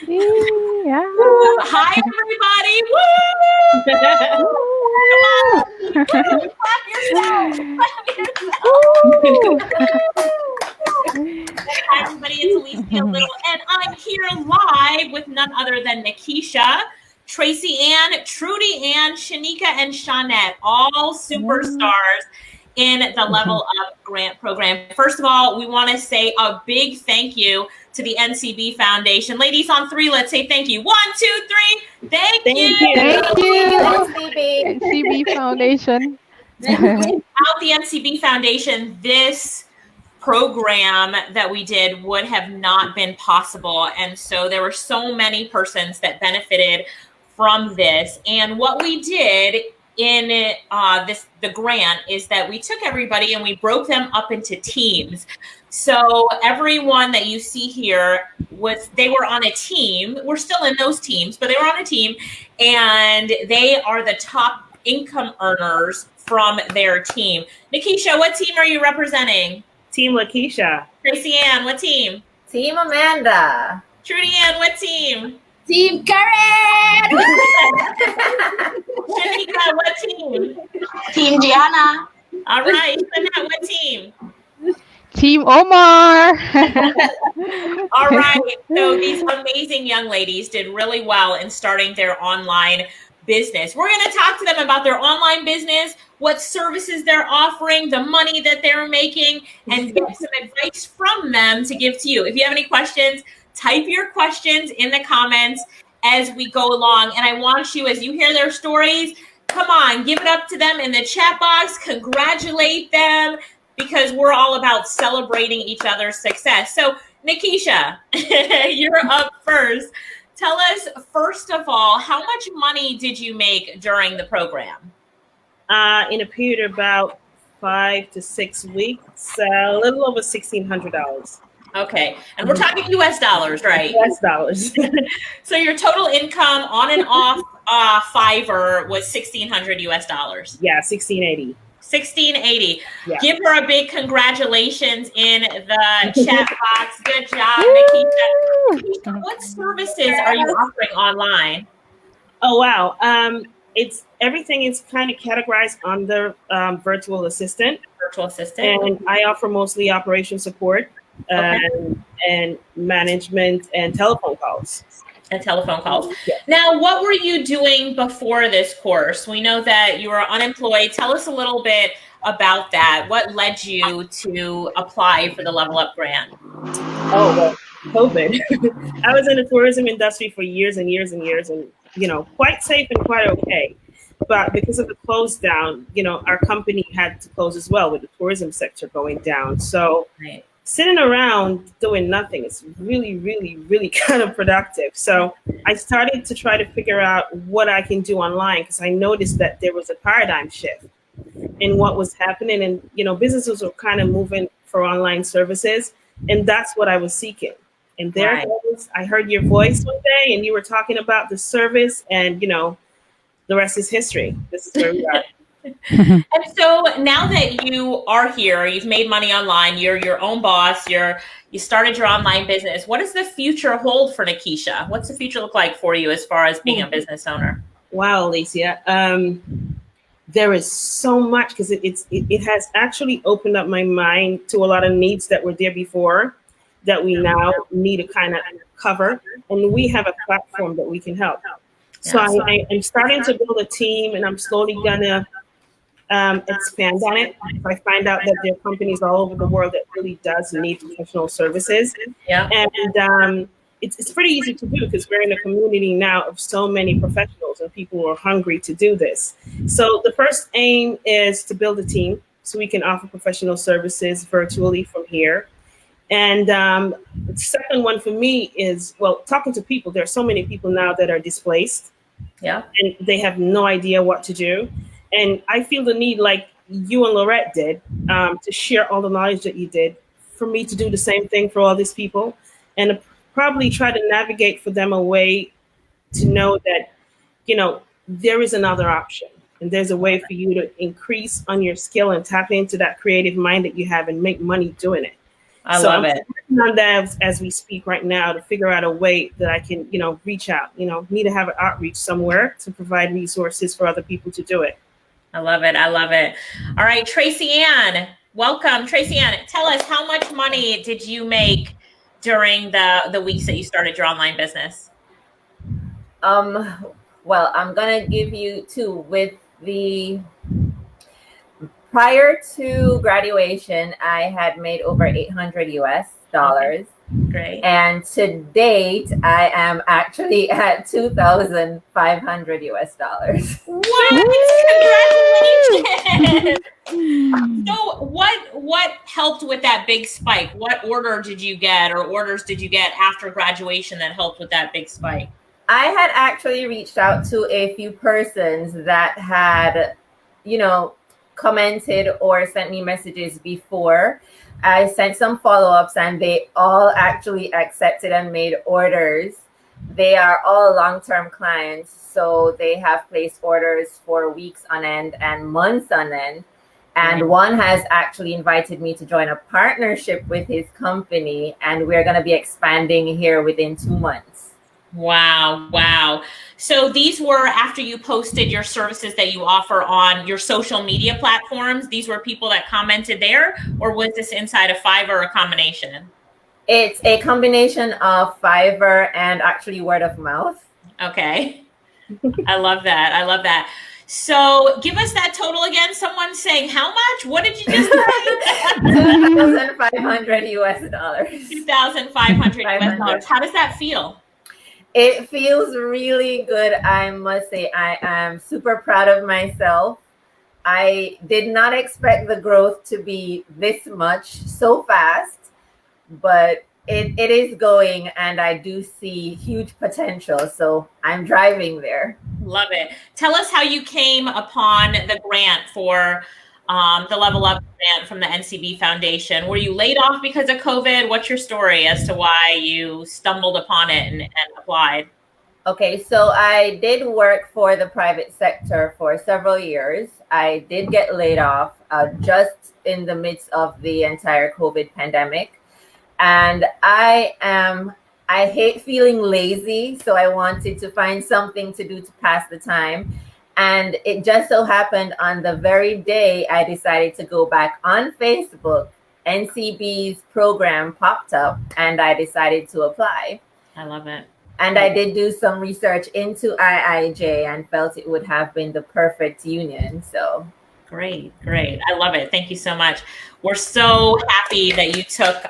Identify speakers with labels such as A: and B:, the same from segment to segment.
A: Yeah.
B: Hi, everybody. Woo! Come on. Woo! Clap yourself. Hi, everybody. It's Alicia Lyttle, and I'm here live with none other than Nikisha, Tracy Ann, Trudy Ann, Shanika, and Shawnette, all superstars in the Level Up Grant program. First of all, we want to say a big thank you to the NCB Foundation. Ladies, on three, let's say thank you. 1, 2, 3. Thank you.
A: Thank you,
C: NCB.
A: NCB Foundation.
B: Without the NCB Foundation, this program that we did would have not been possible. And so there were so many persons that benefited from this. And what we did in the grant is that we took everybody and we broke them up into teams. So everyone that you see here they were on a team. We're still in those teams, but they were on a team, and they are the top income earners from their team. Nikisha, what team are you representing?
D: Team Lakeisha.
B: Tracy Ann, what team?
C: Team Amanda.
B: Trudy Ann, what team?
C: Team Karen.
B: Shanika, what team?
E: Team Gianna.
B: All right, Shanika, what team?
A: Team Omar.
B: All right, so these amazing young ladies did really well in starting their online business. We're going to talk to them about their online business, what services they're offering, the money that they're making, and get some advice from them to give to you. If you have any questions, type your questions in the comments as we go along. And I want you, as you hear their stories, come on, give it up to them in the chat box, congratulate them, because we're all about celebrating each other's success. So, Nikisha, you're up first. Tell us, first of all, how much money did you make during the program?
D: In a period of about 5 to 6 weeks, a little over $1,600.
B: Okay, and we're talking U.S. dollars, right?
D: U.S. dollars.
B: So your total income on and off Fiverr was $1,600 U.S. dollars.
D: Yeah, 1680.
B: 1680.
D: Yeah.
B: Give her a big congratulations in the chat box. Good job, Nikisha. What services are you offering online?
D: Oh wow. Everything is kind of categorized under virtual assistant.
B: Virtual assistant.
D: And I offer mostly operation support and management and telephone calls.
B: And telephone calls. Yeah. Now, what were you doing before this course? We know that you were unemployed. Tell us a little bit about that. What led you to apply for the Level Up Grant?
D: Oh, well, COVID. I was in the tourism industry for years and years and years, and quite safe and quite okay. But because of the close down, our company had to close as well with the tourism sector going down. So sitting around doing nothing is really, really, really kind of productive. So I started to try to figure out what I can do online, because I noticed that there was a paradigm shift in what was happening. And, businesses were kind of moving for online services. And that's what I was seeking. And there it was. I heard your voice one day and you were talking about the service, and, the rest is history. This is where we are.
B: And so now that you are here, you've made money online, you're your own boss, you started your online business. What does the future hold for Nikisha? What's the future look like for you as far as being a business owner?
D: Wow, Alicia. There is so much, because it has actually opened up my mind to a lot of needs that were there before that we now need to kind of cover. And we have a platform that we can help. So I'm starting to build a team, and I'm slowly gonna expand on it. If I find out that there are companies all over the world that really does need professional services. Yeah. And it's pretty easy to do, because we're in a community now of so many professionals and people who are hungry to do this. So the first aim is to build a team so we can offer professional services virtually from here. And the second one for me is, talking to people. There are so many people now that are displaced. Yeah. And they have no idea what to do. And I feel the need, like you and Lorette did, to share all the knowledge that you did, for me to do the same thing for all these people, and probably try to navigate for them a way to know that, there is another option, and there's a way for you to increase on your skill and tap into that creative mind that you have and make money doing it.
B: I
D: So
B: love
D: I'm
B: it.
D: working on that as we speak right now to figure out a way that I can, reach out, need to have an outreach somewhere to provide resources for other people to do it.
B: I love it. I love it. All right, Tracy Ann, welcome. Tracy Ann, tell us, how much money did you make during the weeks that you started your online business?
C: Well, I'm gonna give you two. With the prior to graduation, I had made over 800 US dollars.
B: Great.
C: And to date, I am actually at 2,500 US dollars.
B: What? Congratulations! So what helped with that big spike? What order did you get, or orders did you get after graduation that helped with that big spike?
C: I had actually reached out to a few persons that had, commented or sent me messages before. I sent some follow-ups and they all actually accepted and made orders. They are all long-term clients, so they have placed orders for weeks on end and months on end. And one has actually invited me to join a partnership with his company, and we're going to be expanding here within 2 months.
B: Wow. Wow. So these were after you posted your services that you offer on your social media platforms. These were people that commented there, or was this inside of Fiverr, or a combination?
C: It's a combination of Fiverr and actually word of mouth.
B: Okay. I love that. I love that. So give us that total again. Someone's saying how much? What did you just say?
C: 2,500 US dollars.
B: 2,500 US dollars. How does that feel?
C: It feels really good. I must say, I am super proud of myself. I did not expect the growth to be this much so fast, but it is going, and I do see huge potential. So I'm driving there.
B: Love it. Tell us how you came upon the grant for the Level Up grant from the NCB Foundation. Were you laid off because of COVID? What's your story as to why you stumbled upon it and applied?
C: Okay, so I did work for the private sector for several years. I did get laid off just in the midst of the entire COVID pandemic. And I hate feeling lazy, so I wanted to find something to do to pass the time. And it just so happened on the very day I decided to go back on Facebook, NCB's program popped up and I decided to apply.
B: I love it.
C: And I did do some research into IIJ and felt it would have been the perfect union. So
B: great. I love it. Thank you so much. We're so happy that you took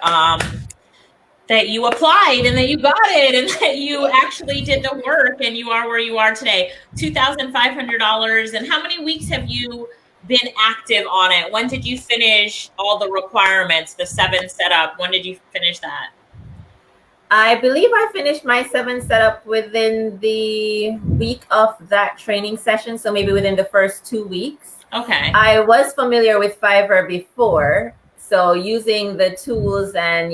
B: that you applied and that you got it and that you actually did the work and you are where you are today. $2,500. And how many weeks have you been active on it? When did you finish all the requirements, the 7 setup? When did you finish that?
C: I believe I finished my 7 setup within the week of that training session. So maybe within the first 2 weeks.
B: Okay.
C: I was familiar with Fiverr before. So using the tools and,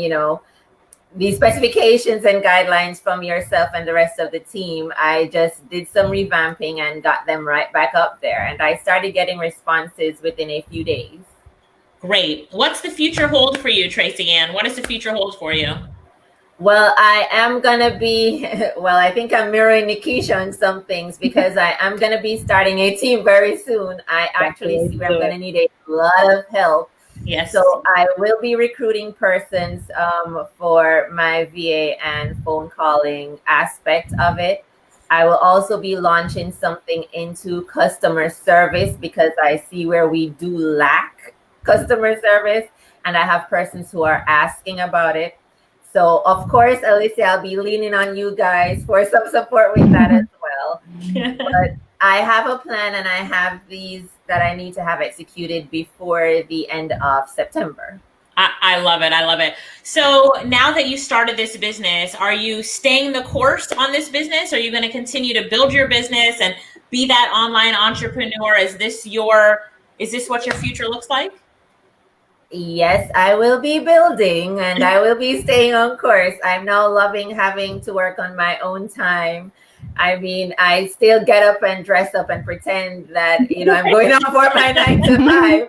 C: the specifications and guidelines from yourself and the rest of the team, I just did some revamping and got them right back up there. And I started getting responses within a few days.
B: Great. What's the future hold for you, Tracy Ann? What does the future hold for you?
C: Well, I am going to be, I think I'm mirroring Nikisha on some things because I am going to be starting a team very soon. I actually see where I'm going to need a lot of help.
B: Yes.
C: So I will be recruiting persons for my VA and phone calling aspect of it. I will also be launching something into customer service because I see where we do lack customer service and I have persons who are asking about it. So of course, Alicia, I'll be leaning on you guys for some support with that as well. But I have a plan and I have these that I need to have executed before the end of September.
B: I love it. I love it. So now that you started this business, are you staying the course on this business? Are you going to continue to build your business and be that online entrepreneur? Is this what your future looks like?
C: Yes, I will be building and I will be staying on course. I'm now loving having to work on my own time. I mean, I still get up and dress up and pretend that, I'm going on for my 9 to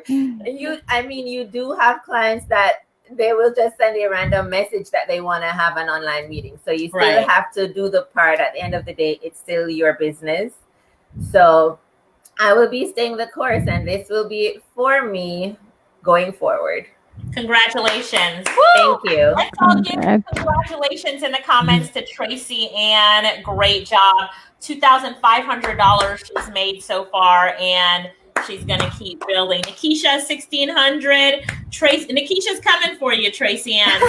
C: 5. You do have clients that they will just send a random message that they want to have an online meeting. So you still
B: Right.
C: have to do the part. At the end of the day, it's still your business. So I will be staying the course, and this will be it for me going forward.
B: Congratulations.
C: Thank you.
B: Let's all give
A: Congrats.
B: congratulations in the comments to Tracy Ann. Great job. $2,500 she's made so far, and she's gonna keep building. Nikisha, 1,600. Tracy, Nikisha's coming for you, Tracy Ann.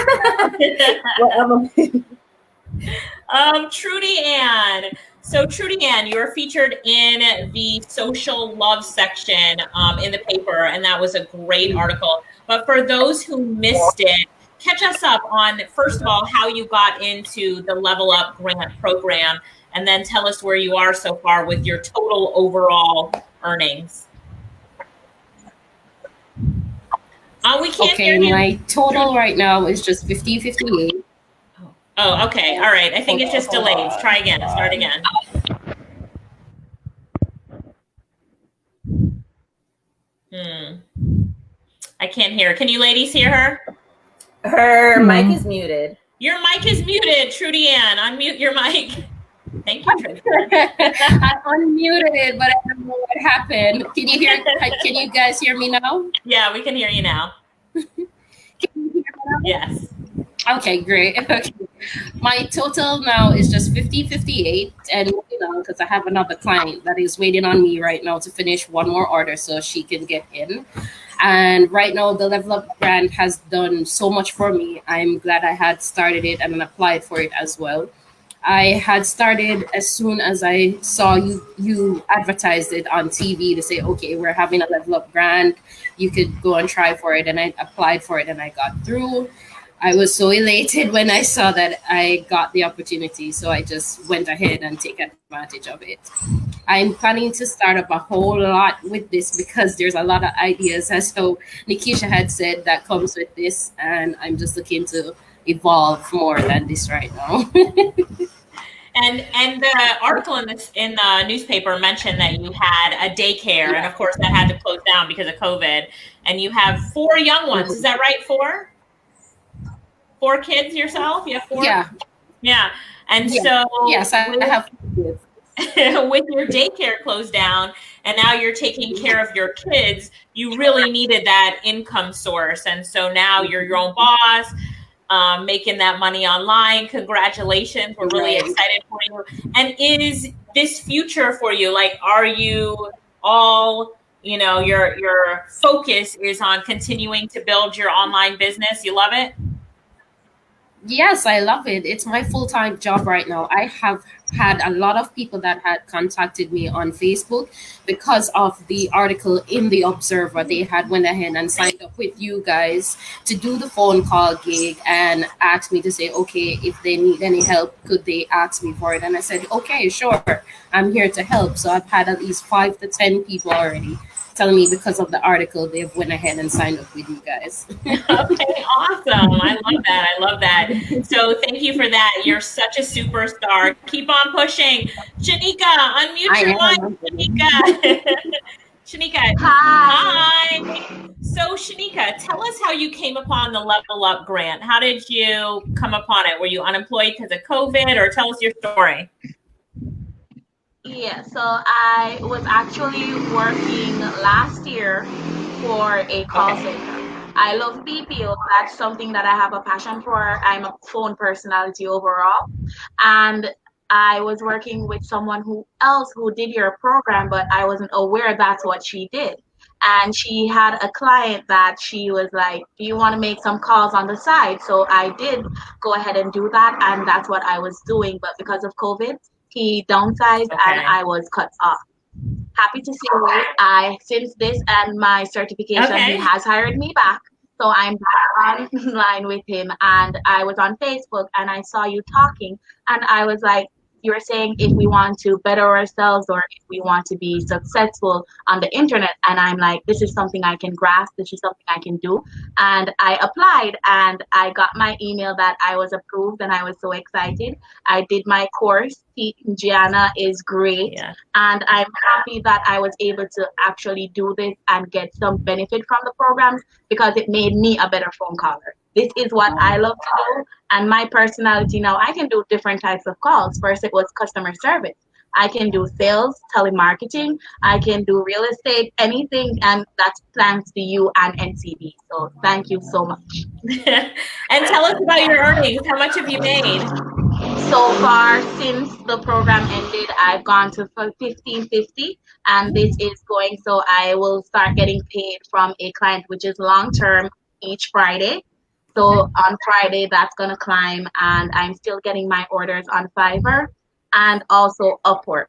B: Trudy Ann. So Trudy Ann, you were featured in the social love section in the paper, and that was a great article. But for those who missed it, catch us up on, first of all, how you got into the Level Up Grant program, and then tell us where you are so far with your total overall earnings. We can't hear you.
F: My total right now is just 1558.
B: Oh, okay. All right. I think it's just delayed. Try again. Start again. I can't hear. Can you ladies hear her?
C: Her mic is muted.
B: Your mic is muted, Trudy Ann. Unmute your mic. Thank you, Trudy.
F: I unmuted it, but I don't know what happened. Can you hear? Can you guys hear me now?
B: Yeah, we can hear you now.
F: Can you hear me now?
B: Yes.
F: Okay, great. Okay. My total now is just 5058, and because I have another client that is waiting on me right now to finish one more order so she can get in. And right now, the Level Up Grant has done so much for me. I'm glad I had started it and applied for it as well. I had started as soon as I saw you advertised it on TV to say, okay, we're having a Level Up Grant. You could go and try for it. And I applied for it and I got through. I was so elated when I saw that I got the opportunity. So I just went ahead and take advantage of it. I'm planning to start up a whole lot with this because there's a lot of ideas, as so Nikisha had said, that comes with this. And I'm just looking to evolve more than this right now.
B: And the article in the newspaper mentioned that you had a daycare, and of course that had to close down because of COVID. And you have 4 young ones. Is that right? 4? 4 kids yourself? You have 4?
F: Yeah.
B: Yeah. And
F: yeah.
B: so
F: yes, I have kids.
B: With your daycare closed down and now you're taking care of your kids, you really needed that income source. And so now you're your own boss, making that money online. Congratulations. We're really excited for you. And is this future for you? Like, are you all, your focus is on continuing to build your online business? You love it?
F: Yes, I love it. It's my full-time job right now. I have had a lot of people that had contacted me on Facebook because of the article in the Observer. They had went ahead and signed up with you guys to do the phone call gig and asked me to say, okay, if they need any help, could they ask me for it? And I said, okay, sure, I'm here to help. So I've had at least 5 to 10 people already telling me because of the article, they've went ahead and signed up with you guys.
B: Okay, awesome. I love that. So thank you for that. You're such a superstar. Keep on pushing. Shanika, unmute your mic. Shanika. Hi. So Shanika, tell us how you came upon the Level Up Grant. How did you come upon it? Were you unemployed because of COVID, or tell us your story?
E: Yeah, so I was actually working last year for a call center. I love BPO. That's something that I have a passion for. I'm a phone personality overall. And I was working with someone who did your program, but I wasn't aware that's what she did. And she had a client that she was like, do you want to make some calls on the side? So I did go ahead and do that. And that's what I was doing. But because of COVID, he downsized and I was cut off. Happy to say since this and my certification, he has hired me back. So I'm back online with him, and I was on Facebook and I saw you talking and I was like, you were saying if we want to better ourselves or if we want to be successful on the internet. And I'm like, this is something I can grasp. This is something I can do. And I applied and I got my email that I was approved and I was so excited. I did my course. Gianna is great. Yeah. And I'm happy that I was able to actually do this and get some benefit from the programs because it made me a better phone caller. this is what I love to do. And my personality now, I can do different types of calls. First, it was customer service. I can do sales, telemarketing. I can do real estate, anything. And that's thanks to you and NCB. So thank you so much.
B: And tell us about your earnings. How much have you made?
E: So far, since the program ended, I've gone to 1550, and this is going. So I will start getting paid from a client, which is long term, each Friday. So on Friday, that's gonna climb, and I'm still getting my orders on Fiverr and also Upwork.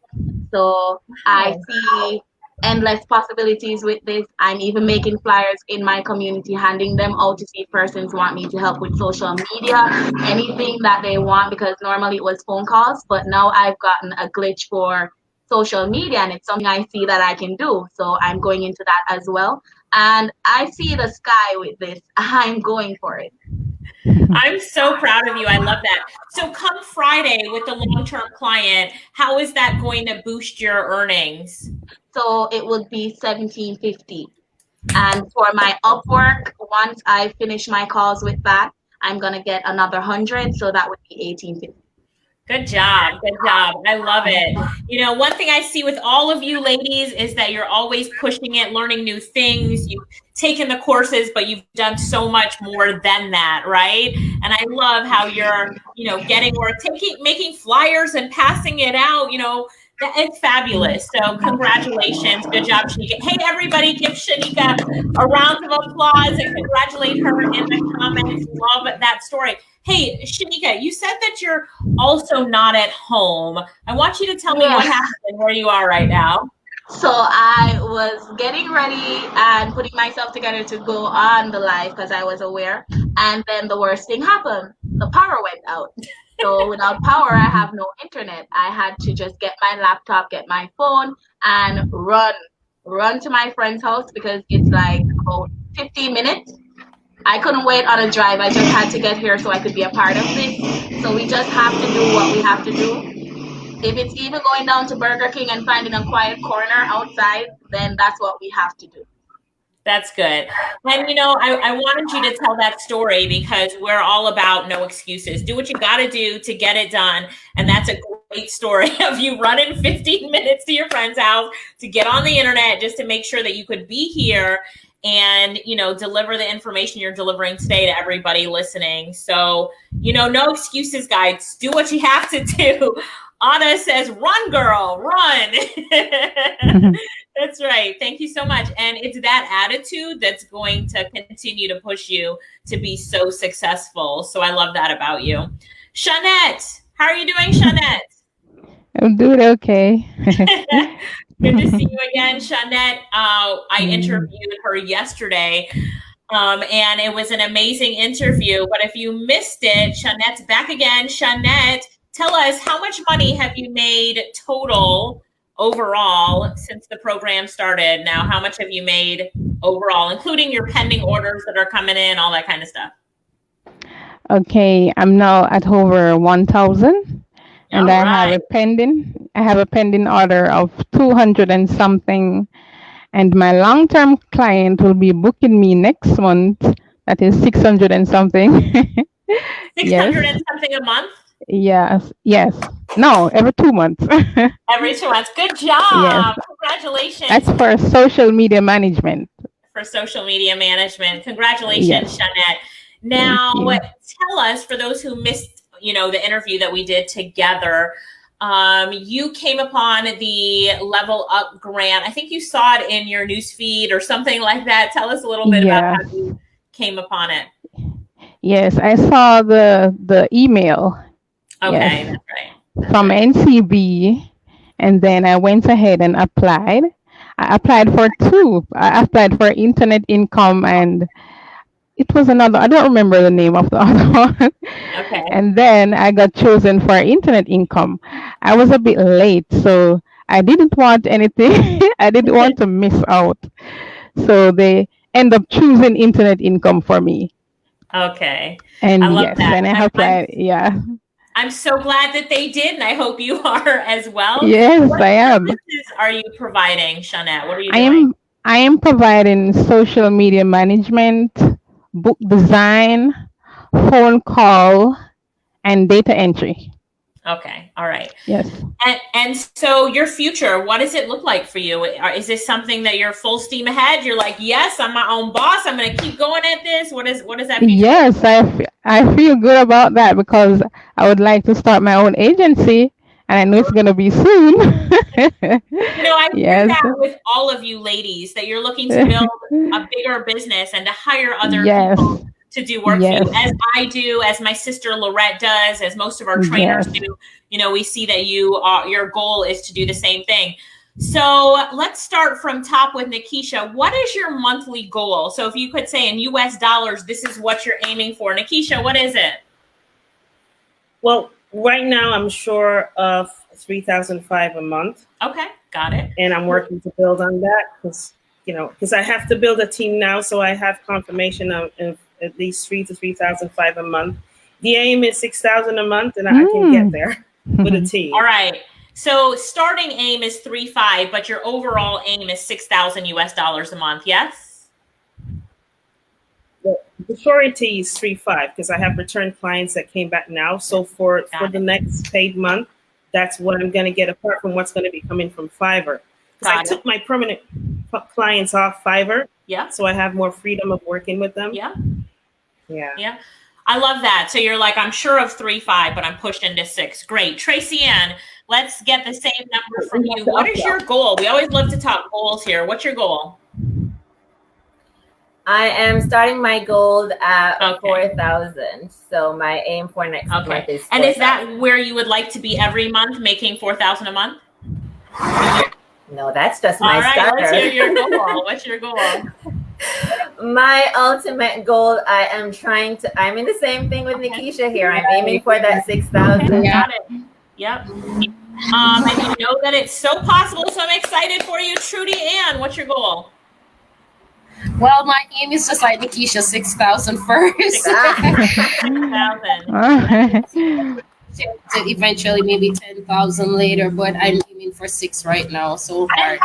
E: So I see endless possibilities with this. I'm even making flyers in my community, handing them out to see if persons want me to help with social media, anything that they want, because normally it was phone calls, but now I've gotten a glitch for social media, and it's something I see that I can do. So I'm going into that as well. And I see the sky with this. I'm going for it.
B: I'm so proud of you. I love that. So come Friday with the long-term client, how is that going to boost your earnings?
E: So it would be 1750. And for my Upwork, once I finish my calls with that, I'm gonna get another 100. So that would be 1850.
B: Good job. Good job. I love it. You know, one thing I see with all of you ladies is that you're always pushing it, learning new things. You've taken the courses, but you've done so much more than that, right? And I love how you're, you know, getting or making flyers and passing it out, you know. It's fabulous. So congratulations. Good job, Shanika. Hey, everybody, give Shanika a round of applause and congratulate her in the comments. Love that story. Hey, Shanika, you said that you're also not at home. I want you to tell me what happened and where you are right now.
E: So I was getting ready and putting myself together to go on the live because I was aware. And then the worst thing happened. The power went out. So without power, I have no internet. I had to just get my laptop, get my phone, and run to my friend's house because it's like about 15 minutes. I couldn't wait on a drive. I just had to get here so I could be a part of this. So we just have to do what we have to do. If it's even going down to Burger King and finding a quiet corner outside, then that's what we have to do.
B: That's good. And, you know, I wanted you to tell that story because we're all about no excuses. Do what you got to do to get it done. And that's a great story of you running 15 minutes to your friend's house to get on the internet just to make sure that you could be here and, you know, deliver the information you're delivering today to everybody listening. So, you know, no excuses, guys. Do what you have to do. Anna says, run, girl, run. That's right. Thank you so much. And it's that attitude that's going to continue to push you to be so successful. So I love that about you. Shawnette, how are you doing, Shawnette?
A: I'm doing okay.
B: Good to see you again, Shawnette. I interviewed her yesterday, and it was an amazing interview. But if you missed it, Shawnette's back again. Shawnette, tell us, how much money have you made total overall since the program started? Now, how much have you made overall, including your pending orders that are coming in, all that kind of stuff?
A: Okay, I'm now at over 1,000, and I have a pending order of 200 and something. And my long-term client will be booking me next month. That is 600 and something.
B: 600 and something a month?
A: Yes. No, every 2 months.
B: Every 2 months. Good job. Yes. Congratulations.
A: That's for social media management.
B: For social media management. Congratulations, Shawnette. Now, tell us, for those who missed, you know, the interview that we did together, you came upon the Level Up grant. I think you saw it in your newsfeed or something like that. Tell us a little bit about how you came upon it.
A: Yes, I saw the email.
B: Okay, that's right.
A: From NCB, and then I went ahead and applied. I applied for two. I applied for internet income, and it was another. I don't remember the name of the other one.
B: Okay.
A: And then I got chosen for internet income. I was a bit late, so I didn't want anything. I didn't want to miss out. So they end up choosing internet income for me.
B: Okay.
A: And
B: I love that.
A: and I applied.
B: I'm so glad that they did, and I hope you are as well.
A: Yes,
B: what
A: I am.
B: services are you providing, Shawnette? What are you doing?
A: I am providing social media management, book design, phone call, and data entry.
B: Okay. All right.
A: Yes.
B: And so your future, what does it look like for you? Is this something that you're full steam ahead? You're like, yes, I'm my own boss. I'm going to keep going at this. What is that future?
A: Yes, I feel good about that because I would like to start my own agency, and I know it's going to be soon.
B: I hear that with all of you ladies, that you're looking to build a bigger business and to hire other people to do work for you, as I do, as my sister Lorette does, as most of our trainers do. We see that your goal is to do the same thing. So let's start from top with Nikisha. What is your monthly goal? So if you could say in US dollars, this is what you're aiming for. Nikisha, what is it?
D: Well, right now I'm sure of $3,500 a month.
B: Okay, got it.
D: And I'm working to build on that because I have to build a team now, so I have confirmation of at least $3,000 to $3,500 a month. The aim is $6,000 a month, and I can get there with a team.
B: All right. So starting aim is 3,500, but your overall aim is $6,000 US dollars a month. Yes.
D: The surety is 3,500 because I have return clients that came back now. So for the next paid month, that's what I'm going to get apart from what's going to be coming from Fiverr. Because I took my permanent clients off Fiverr.
B: Yeah.
D: So I have more freedom of working with them.
B: Yeah.
D: Yeah.
B: I love that. So you're like, I'm sure of 3,500, but I'm pushed into 6. Great. Tracy Ann, let's get the same number from you. What is your goal? We always love to talk goals here. What's your goal?
C: I am starting my goal at 4,000. So my aim for next month is 4,000.
B: And is that where you would like to be every month, making 4,000 a month?
C: No, that's just my starter.
B: What's your goal? What's your goal?
C: My ultimate goal, I'm in the same thing with Nikisha here. I'm aiming for that 6,000.
B: Got it. Yep. And you know that it's so possible, so I'm excited for you. Trudy Ann, what's your goal?
F: Well, my aim is just like Nikisha, 6,000 first.
B: 6,000.
F: To eventually maybe 10,000 later, but I'm aiming for 6 right now. So hard.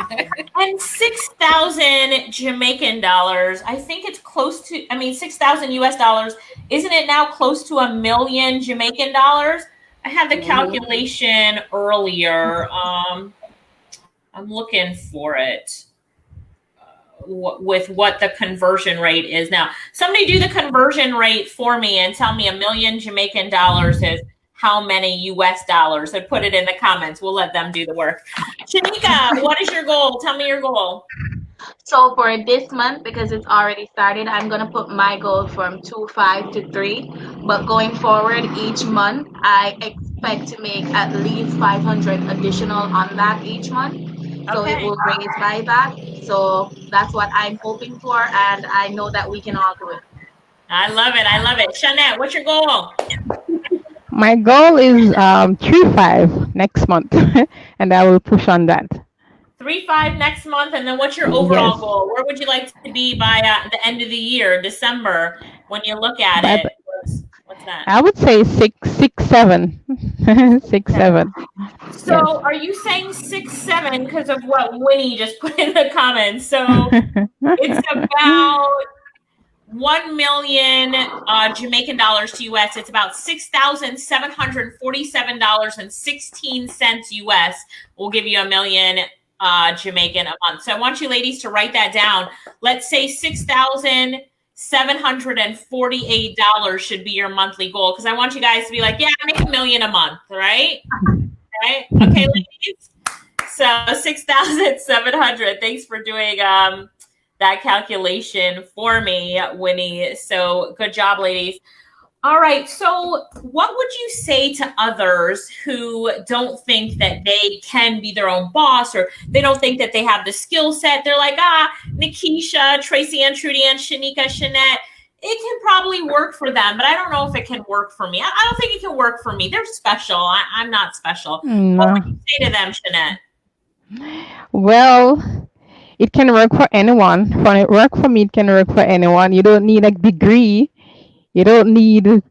B: And 6,000 Jamaican dollars. I think it's close to. 6,000 US dollars. Isn't it now close to $1 million Jamaican dollars? I had the calculation earlier. I'm looking for it. With what the conversion rate is now. Somebody do the conversion rate for me and tell me $1 million Jamaican dollars is how many US dollars, and put it in the comments. We'll let them do the work. Shanika, what is your goal? Tell me your goal.
E: So for this month, because it's already started, I'm going to put my goal from 2,500 to 3,000. But going forward each month, I expect to make at least 500 additional on that each month. So it will raise by that. So that's what I'm hoping for, and I know that we can all do it.
B: I love it. I love it. Shanette, what's your goal?
A: My goal is 3,500 next month, and I will push on that.
B: 3,500 next month, and then what's your overall goal? Where would you like to be by the end of the year, December, when you look at it? What's that?
A: I would say 7. 7.
B: So are you saying 6-7 because of what Winnie just put in the comments? So it's about 1 million Jamaican dollars to US. It's about $6,747.16 US. We'll give you $1 million Jamaican a month. So I want you ladies to write that down. Let's say $6,748 should be your monthly goal, because I want you guys to be like, yeah, I make $1 million a month, right? Right? Okay, ladies. So 6,700. Thanks for doing that calculation for me, Winnie. So good job, ladies. All right. So what would you say to others who don't think that they can be their own boss, or they don't think that they have the skill set? They're like, Nikisha, Tracy Ann, Trudy Ann, Shanika, Shanette, it can probably work for them, but I don't know if it can work for me. I don't think it can work for me. They're special. I'm not special. No. What would you say to them, Shanette?
A: Well, it can work for anyone. For it work for me, it can work for anyone. You don't need a degree. You don't need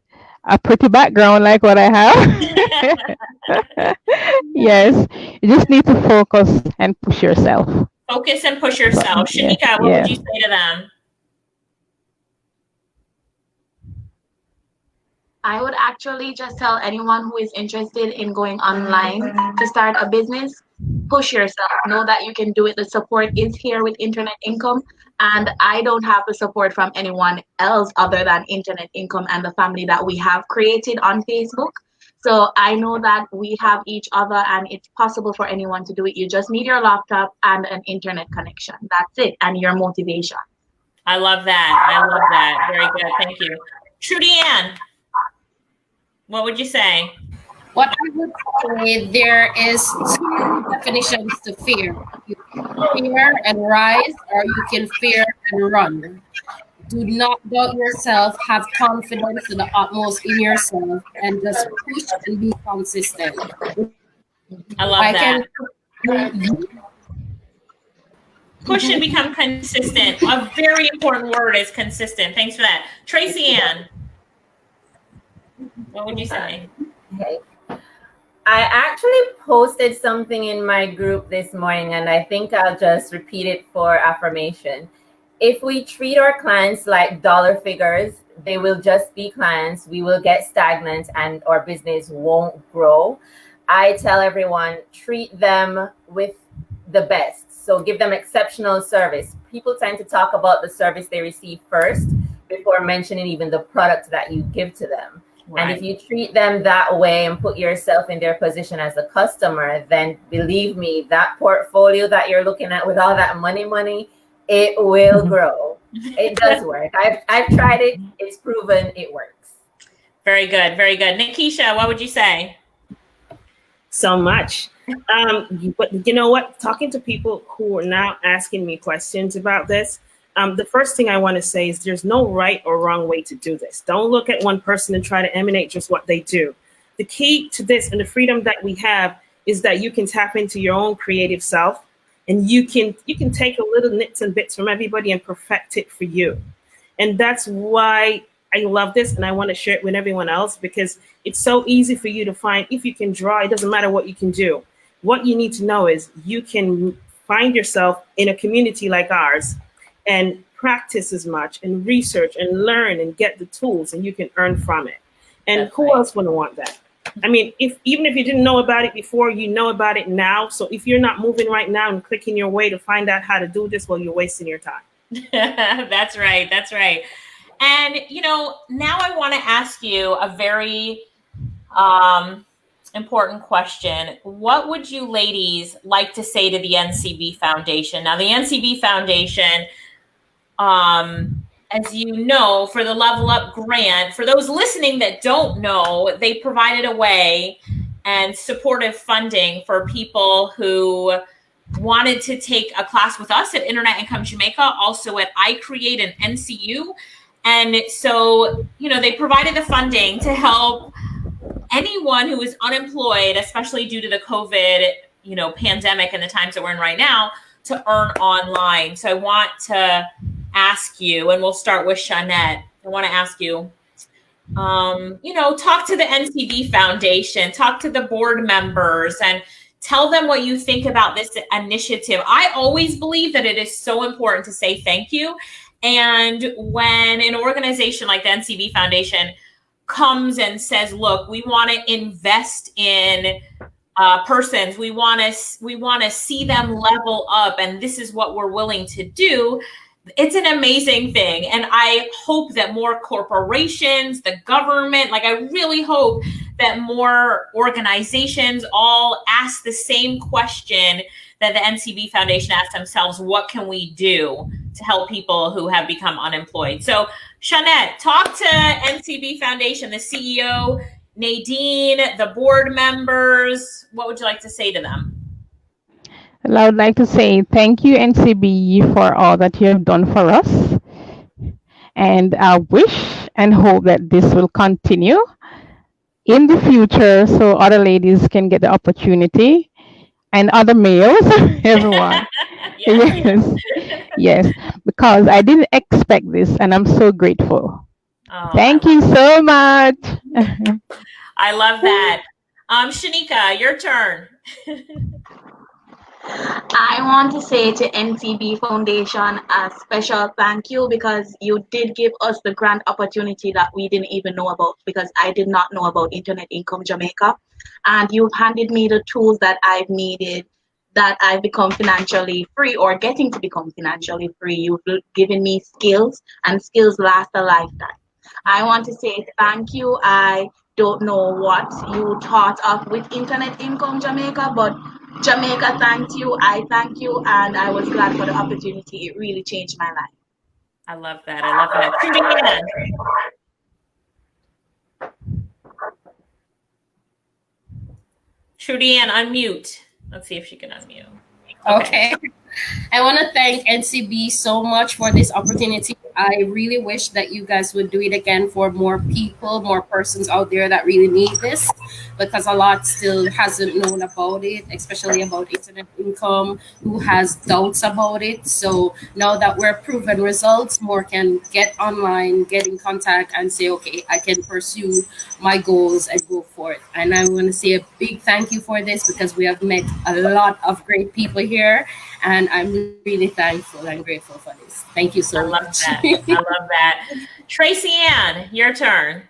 A: a pretty background like what I have. Yes, you just need to focus and push yourself.
B: Focus and push yourself. Shanika, what would you say to them?
E: I would actually just tell anyone who is interested in going online to start a business, push yourself. Know that you can do it. The support is here with Internet Income. And I don't have the support from anyone else other than Internet Income and the family that we have created on Facebook. So I know that we have each other and it's possible for anyone to do it. You just need your laptop and an internet connection. That's it. And your motivation.
B: I love that. I love that. Very good. Thank you. Trudy Ann, what would you say?
F: What I would say, there is two definitions to fear. You can fear and rise, or you can fear and run. Do not doubt yourself. Have confidence to the utmost in yourself, and just push and be consistent.
B: I love
F: I
B: that.
F: can
B: Push and become consistent. A very important word is consistent. Thanks for that. Tracy Ann, what would you say?
C: Okay. I actually posted something in my group this morning, and I think I'll just repeat it for affirmation. If we treat our clients like dollar figures, they will just be clients. We will get stagnant and our business won't grow. I tell everyone, treat them with the best. So give them exceptional service. People tend to talk about the service they receive first before mentioning even the product that you give to them. Right. And if you treat them that way and put yourself in their position as a customer, then believe me, that portfolio that you're looking at with all that money, it will grow. It does work. I've tried it. It's proven it works.
B: Very good. Very good. Nikisha, what would you say?
D: So much. But you know what? Talking to people who are now asking me questions about this, the first thing I want to say is there's no right or wrong way to do this. Don't look at one person and try to emanate just what they do. The key to this and the freedom that we have is that you can tap into your own creative self, and you can take a little nits and bits from everybody and perfect it for you. And that's why I love this, and I want to share it with everyone else, because it's so easy for you to find. If you can draw, it doesn't matter what you can do. What you need to know is you can find yourself in a community like ours and practice as much and research and learn and get the tools, and you can earn from it. And that's who right. else wouldn't want that? I mean, even if you didn't know about it before, you know about it now. So if you're not moving right now and clicking your way to find out how to do this, well, you're wasting your time.
B: That's right. That's right. And, now I want to ask you a very important question. What would you ladies like to say to the NCB Foundation? Now, the NCB Foundation, as you know, for the Level Up Grant, for those listening that don't know, they provided a way and supportive funding for people who wanted to take a class with us at Internet Income Jamaica, also at iCreate and NCU. And so, they provided the funding to help anyone who is unemployed, especially due to the COVID, pandemic and the times that we're in right now, to earn online. So I want to ask you, and we'll start with Shanette. I want to ask you, talk to the NCB Foundation, talk to the board members, and tell them what you think about this initiative. I always believe that it is so important to say thank you. And when an organization like the NCB Foundation comes and says, look, we want to invest in persons, we want to see them level up, and this is what we're willing to do, it's an amazing thing. And I hope that more corporations, the government, I really hope that more organizations all ask the same question that the NCB Foundation asked themselves: what can we do to help people who have become unemployed? So, Shanette, talk to NCB Foundation, the CEO, Nadine, the board members. What would you like to say to them?
A: Well, I would like to say thank you, NCB, for all that you have done for us. And I wish and hope that this will continue in the future so other ladies can get the opportunity, and other males, everyone. Yes, because I didn't expect this, and I'm so grateful. Thank you so much.
B: I love that. Shanika, your turn.
E: I want to say to NCB Foundation a special thank you because you did give us the grant opportunity that we didn't even know about because I did not know about Internet Income Jamaica. And you've handed me the tools that I've needed that I've become financially free or getting to become financially free. You've given me skills and skills last a lifetime. I want to say thank you. I don't know what you thought of with Internet Income Jamaica, but Jamaica thanked you, I thank you, and I was glad for the opportunity. It really changed my life.
B: I love that. I love that. Julianne. Trudianne, unmute. Let's see if she can unmute.
F: Okay. I want to thank NCB so much for this opportunity. I really wish that you guys would do it again for more people, more persons out there that really need this, because a lot still hasn't known about it, especially about internet income, who has doubts about it. So now that we're proven results, more can get online, get in contact and say, okay, I can pursue my goals and go forth. And I want to say a big thank you for this because we have met a lot of great people here. And I'm really thankful and grateful for this. Thank you so much.
B: That. I love that. Tracy Ann, your turn.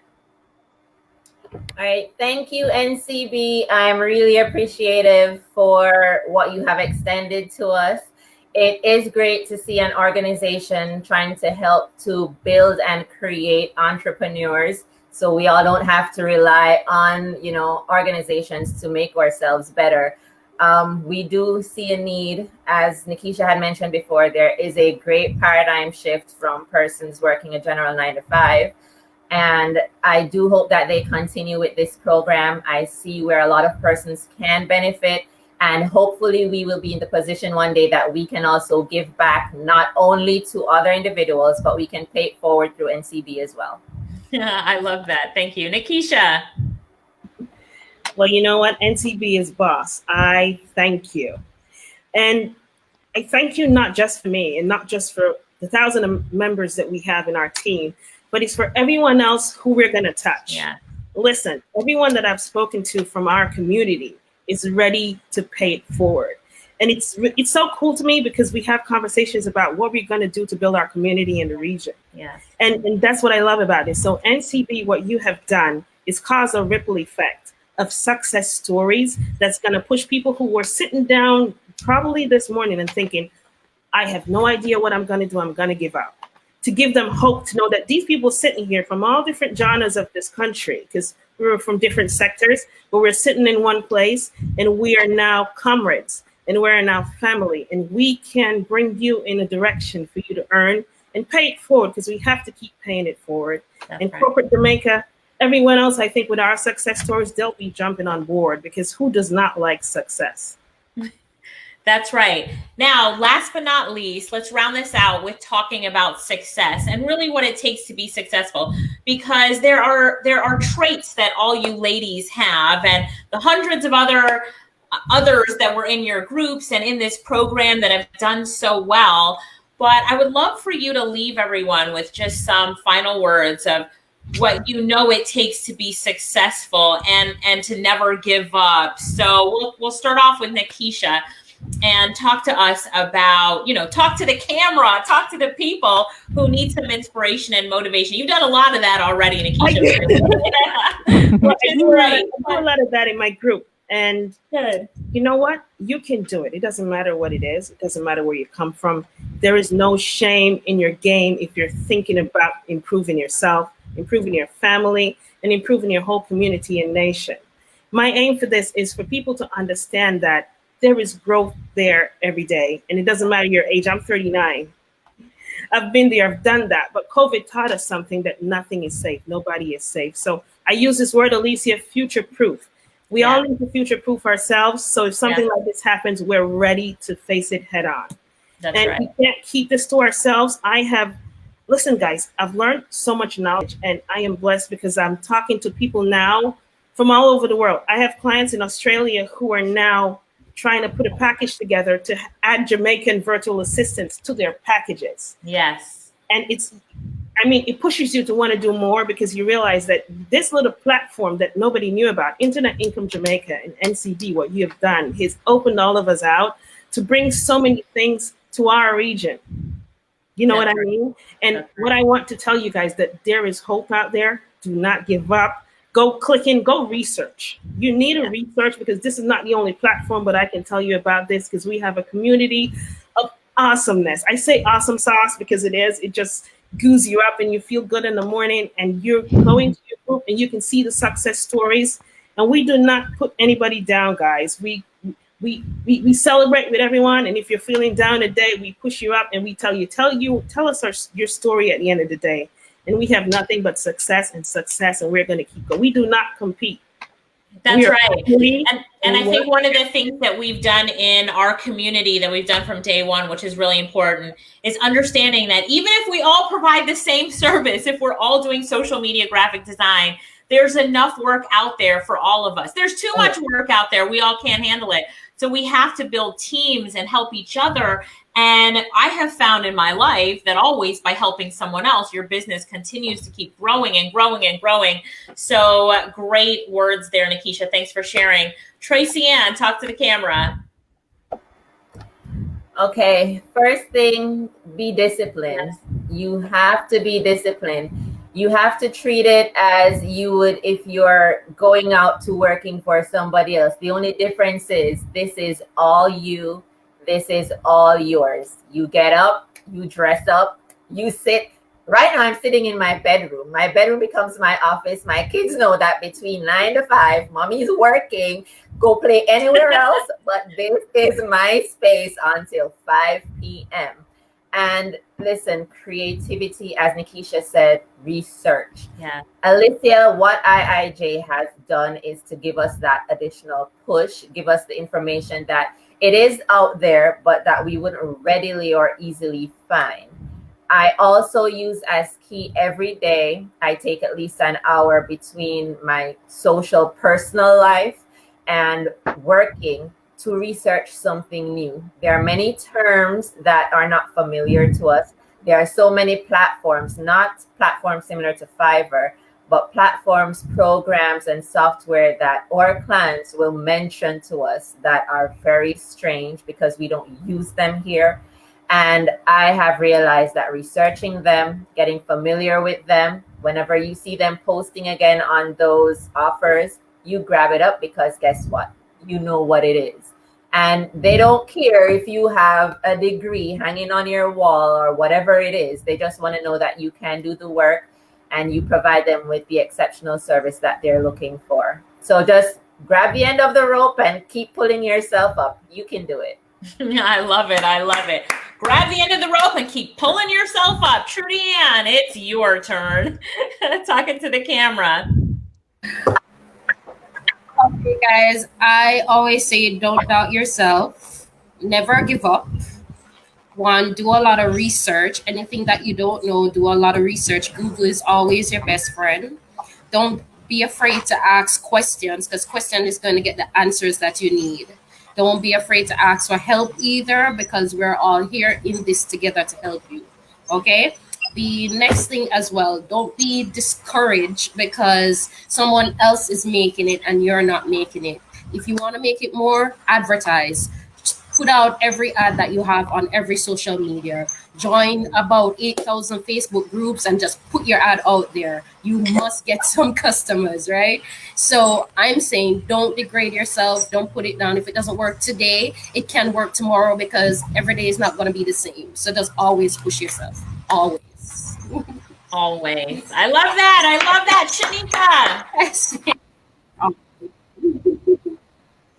C: All right. Thank you, NCB. I'm really appreciative for what you have extended to us. It is great to see an organization trying to help to build and create entrepreneurs so we all don't have to rely on, organizations to make ourselves better. We do see a need, as Nikisha had mentioned before, there is a great paradigm shift from persons working a general 9-to-5. And I do hope that they continue with this program. I see where a lot of persons can benefit. And hopefully we will be in the position one day that we can also give back not only to other individuals, but we can pay it forward through NCB as well.
B: Yeah, I love that. Thank you. Nikisha.
D: Well, you know what? NCB is boss. I thank you. And I thank you not just for me and not just for the 1,000 members that we have in our team, but it's for everyone else who we're going to touch.
B: Yeah.
D: Listen, everyone that I've spoken to from our community is ready to pay it forward. And it's so cool to me because we have conversations about what we're going to do to build our community in the region.
B: Yes.
D: And that's what I love about it. So NCB, what you have done is cause a ripple effect of success stories that's going to push people who were sitting down probably this morning and thinking, I have no idea what I'm going to do. I'm going to give up. To give them hope to know that these people sitting here from all different genres of this country, because we were from different sectors, but we're sitting in one place and we are now comrades and we're now family. And we can bring you in a direction for you to earn and pay it forward because we have to keep paying it forward.
B: That's
D: and
B: right.
D: Corporate Jamaica, everyone else, I think with our success stories, they'll be jumping on board because who does not like success?
B: That's right. Now, last but not least, let's round this out with talking about success and really what it takes to be successful, because there are traits that all you ladies have, and the hundreds of others that were in your groups and in this program that have done so well. But I would love for you to leave everyone with just some final words of what it takes to be successful and to never give up. So we'll start off with Nikisha and talk to us about, talk to the camera, talk to the people who need some inspiration and motivation. You've done a lot of that already, Nikisha.
D: Well, I do a lot of that in my group. And
B: Good.
D: You know what? You can do it. It doesn't matter what it is. It doesn't matter where you come from. There is no shame in your game if you're thinking about improving yourself, improving your family, and improving your whole community and nation. My aim for this is for people to understand that there is growth there every day. And it doesn't matter your age. I'm 39. I've been there, I've done that. But COVID taught us something, that nothing is safe. Nobody is safe. So I use this word, Alicia, future-proof. We all need to future-proof ourselves. So if something like this happens, we're ready to face it head on.
B: That's
D: and
B: right.
D: we can't keep this to ourselves. Listen, guys, I've learned so much knowledge, and I am blessed because I'm talking to people now from all over the world. I have clients in Australia who are now trying to put a package together to add Jamaican virtual assistants to their packages.
B: Yes.
D: And it pushes you to want to do more because you realize that this little platform that nobody knew about, Internet Income Jamaica and NCB, what you have done has opened all of us out. to bring so many things to our region. You know what I mean? And what I want to tell you guys, that there is hope out there. Do not give up. Go click in, go research. You need to research, because this is not the only platform, but I can tell you about this because we have a community of awesomeness. I say awesome sauce because it is. It just goos you up and you feel good in the morning, and you're going to your group and you can see the success stories. And we do not put anybody down, guys. We celebrate with everyone, and if you're feeling down today, we push you up and we tell us your story at the end of the day. And we have nothing but success, and we're going to keep going. We do not compete.
B: That's right. And I think one of the things that we've done in our community, that we've done from day one, which is really important, is understanding that even if we all provide the same service, if we're all doing social media graphic design, there's enough work out there for all of us. There's too much work out there. We all can't handle it. So we have to build teams and help each other. And I have found in my life that always by helping someone else, your business continues to keep growing and growing and growing. So great words there, Nikisha. Thanks for sharing. Tracy Ann, talk to the camera.
C: Okay, first thing, be disciplined. You have to be disciplined. You have to treat it as you would if you're going out to working for somebody else. The only difference is this is all you. This is all yours. You get up, you dress up, you sit. Right now I'm sitting in my bedroom. My bedroom becomes my office. My kids know that between 9 to 5, mommy's working. Go play anywhere else, but this is my space until 5 p.m. And listen, creativity, as Nikisha said, research.
B: Yeah.
C: Alicia, what IIJ has done is to give us that additional push, give us the information that it is out there, but that we wouldn't readily or easily find. I also use as key every day, I take at least an hour between my social personal life and working to research something new. There are many terms that are not familiar to us. There are so many platforms, not platforms similar to Fiverr, but platforms, programs, and software that our clients will mention to us that are very strange because we don't use them here. And I have realized that researching them, getting familiar with them, whenever you see them posting again on those offers, you grab it up, because guess what? You know what it is. And they don't care if you have a degree hanging on your wall or whatever it is. They just want to know that you can do the work and you provide them with the exceptional service that they're looking for. So just grab the end of the rope and keep pulling yourself up. You can do it.
B: I love it. I love it. Grab the end of the rope and keep pulling yourself up. Trudy Ann, it's your turn. Talking to the camera.
F: Okay, guys, I always say don't doubt yourself. Never give up. One, do a lot of research. Anything that you don't know, do a lot of research. Google is always your best friend. Don't be afraid to ask questions, because question is going to get the answers that you need. Don't be afraid to ask for help either, because we're all here in this together to help you. Okay? The next thing as well, don't be discouraged because someone else is making it and you're not making it. If you want to make it more, advertise. Put out every ad that you have on every social media. Join about 8,000 Facebook groups and just put your ad out there. You must get some customers, right? So I'm saying don't degrade yourself. Don't put it down. If it doesn't work today, it can work tomorrow, because every day is not going to be the same. So just always push yourself. Always.
B: Always. I love that. I love that. Shanika.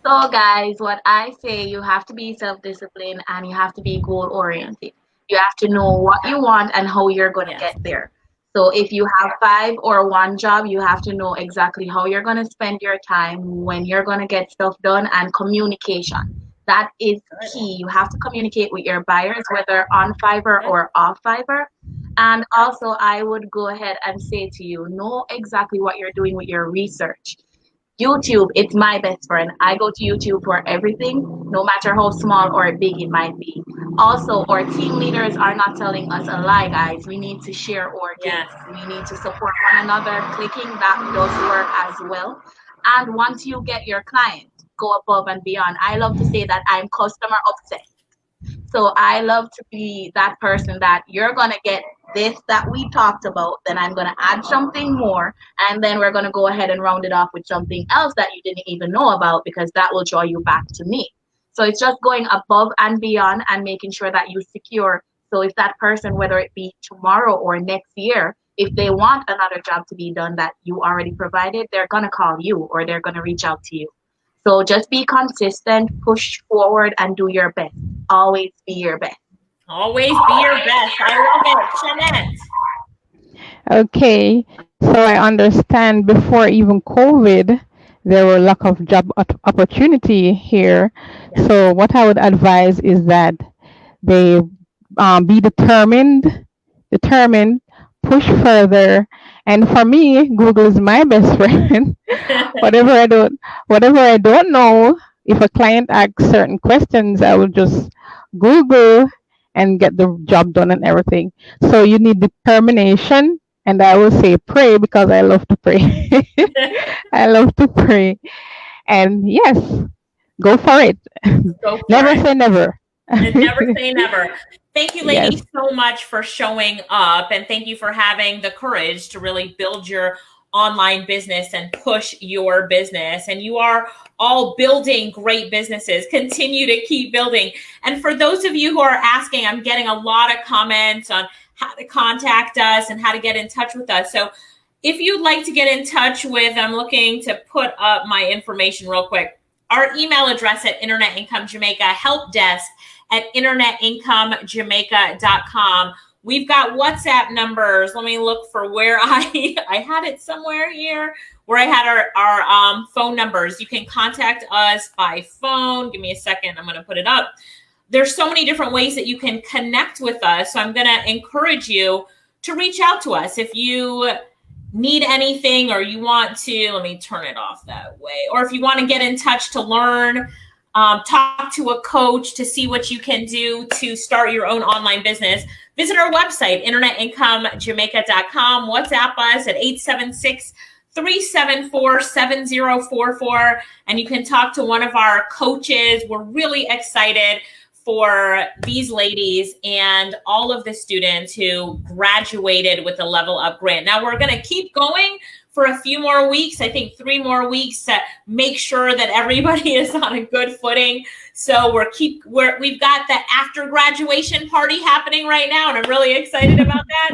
E: So guys, what I say, you have to be self-disciplined and you have to be goal-oriented. You have to know what you want and how you're going to get there. So if you have 5 or 1 job, you have to know exactly how you're going to spend your time, when you're going to get stuff done, and communication. That is key. You have to communicate with your buyers, whether on Fiverr or off Fiverr. And also, I would go ahead and say to you, know exactly what you're doing with your research. YouTube, it's my best friend. I go to YouTube for everything, no matter how small or big it might be. Also, our team leaders are not telling us a lie, guys. We need to share our gifts. We need to support one another. Clicking, that does work as well. And once you get your client, go above and beyond. I love to say that I'm customer obsessed. So I love to be that person that you're going to get this that we talked about, then I'm going to add something more, and then we're going to go ahead and round it off with something else that you didn't even know about, because that will draw you back to me. So it's just going above and beyond and making sure that you secure. So if that person, whether it be tomorrow or next year, if they want another job to be done that you already provided, they're going to call you or they're going to reach out to you. So just be consistent, push forward, and do your best. Always be your best.
B: Always be your best. I love it. Jeanette.
A: Okay, so I understand before even COVID, there were lack of job opportunity here.
B: Yeah.
A: So what I would advise is that they be determined, push further. And for me, Google is my best friend. whatever I don't know, if a client asks certain questions, I will just Google and get the job done and everything. So you need determination, and I will say pray, because I love to pray. I love to pray. And yes, go for it.
B: Go for
A: Never
B: it.
A: say never.
B: And never say never. Thank you, ladies,
A: Yes.
B: so much for showing up, and thank you for having the courage to really build your online business and push your business. And you are all building great businesses. Continue to keep building. And for those of you who are asking, I'm getting a lot of comments on how to contact us and how to get in touch with us. So if you'd like to get in touch with, I'm looking to put up my information real quick. Our email address at Internet Income Jamaica, help desk at internetincomejamaica.com. We've got WhatsApp numbers. Let me look for where I had it somewhere here, where I had our phone numbers. You can contact us by phone. Give me a second. I'm going to put it up. There's so many different ways that you can connect with us. So I'm going to encourage you to reach out to us. If you need anything, or you want to, let me turn it off that way. Or if you want to get in touch to learn, talk to a coach to see what you can do to start your own online business, visit our website, internetincomejamaica.com. WhatsApp us at 876-374-7044. And you can talk to one of our coaches. We're really excited for these ladies and all of the students who graduated with the Level Up Grant. Now we're going to keep going for a few more weeks, I think 3 more weeks, to make sure that everybody is on a good footing. So we've got the after graduation party happening right now, and I'm really excited about that.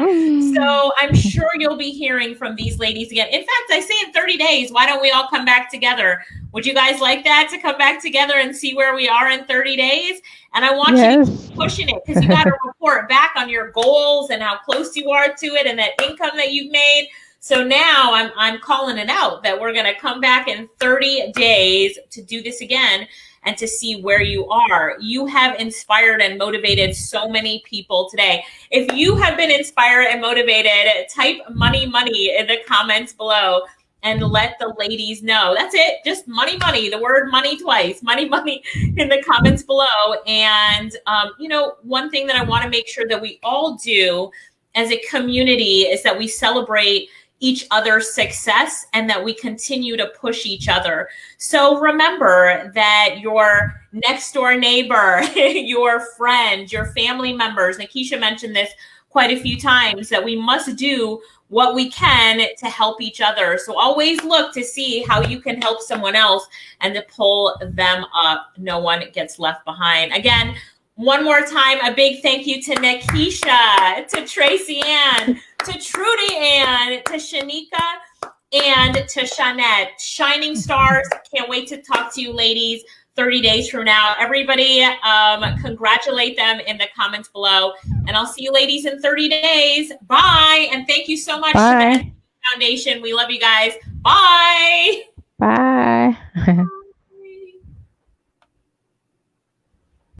B: So I'm sure you'll be hearing from these ladies again. In fact, I say in 30 days, why don't we all come back together? Would you guys like that, to come back together and see where we are in 30 days? And I want you to keep pushing it, because you got to report back on your goals and how close you are to it and that income that you've made. So now I'm calling it out that we're going to come back in 30 days to do this again and to see where you are. You have inspired and motivated so many people today. If you have been inspired and motivated, type money in the comments below and let the ladies know. That's it. Just money, the word money twice, money in the comments below. And, one thing that I want to make sure that we all do as a community is that we celebrate each other's success and that we continue to push each other. So remember that your next door neighbor, your friend, your family members, Nikisha mentioned this quite a few times, that we must do what we can to help each other. So always look to see how you can help someone else and to pull them up. No one gets left behind. Again, one more time, a big thank you to Nikisha, to Tracy Ann, to Trudy Ann, to Shanika, and to Shanette. Shining stars. Can't wait to talk to you ladies 30 days from now. Everybody, congratulate them in the comments below. And I'll see you ladies in 30 days. Bye. And thank you so much to the NCB Foundation. We love you guys. Bye.
A: Bye.